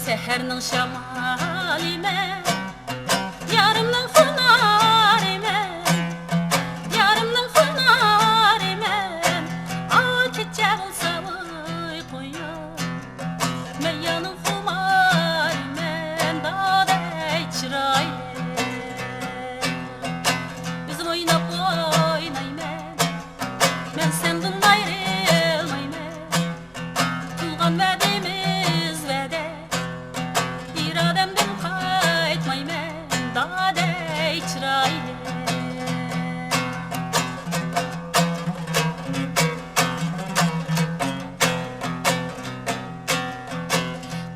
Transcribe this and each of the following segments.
Seherning şamali men, yarımning hunari men, yarımning hunari men. Ağa kecha bo'lsa voy qo'yib, meyaning xumari men, daday chiroyli. O'zim o'ynab o'ynayman, men sendan ayrilmayman. Qilgan va'damiz va'da, irademden qaytmayman, daday chiroyli.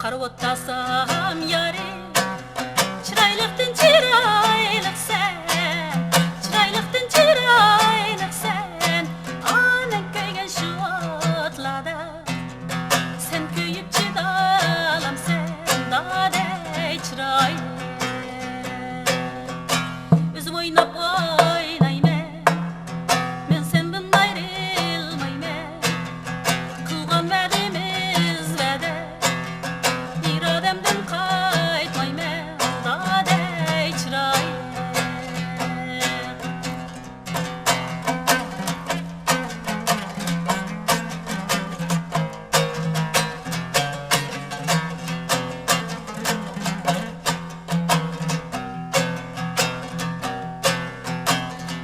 Qarab o'tasam yari, chiroyliqdan chiroyliqsan, chiroyliqdan chiroyliqsan. Ana kuygan shu otlarda, sen kuyib chidalamsan, daday chiroyli. O'zim o'ynab o'ynayman, men sendan ayrilmayman. Qilgan va'damiz va'da, irodamdan qaytmayman, daday chiroyli.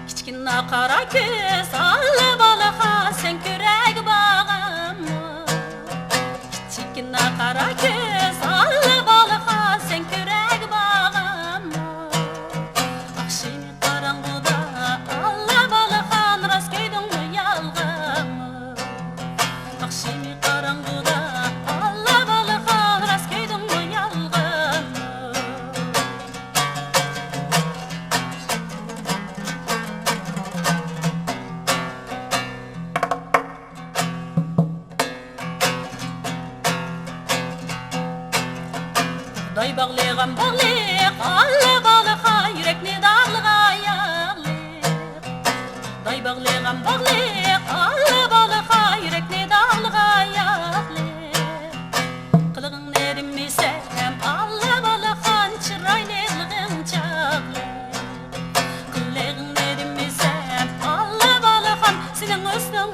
Kichkina qora ko'z alla balaqa, sen ko'rak bag'immi? Kichkina qora ko'z alla balaqa, sen ko'rak bag'immi? Axshini qorong'uda alla balaqan, rost ko'ydingmi yolg'onmi? Axshini qorong'uda alla balaqan, rost ko'ydingmi yolg'onmi? Day bağlayan bağlayık, alla balığa, yürekni dağlığa yağlayık. Day bağlayan bağlayık, alla balığa, yürekni dağlığa yağlayık. Kılığın erimisem, alla balığın çıraylılığın çağlayık. Kılığın erimisem, alla balığın senin üstün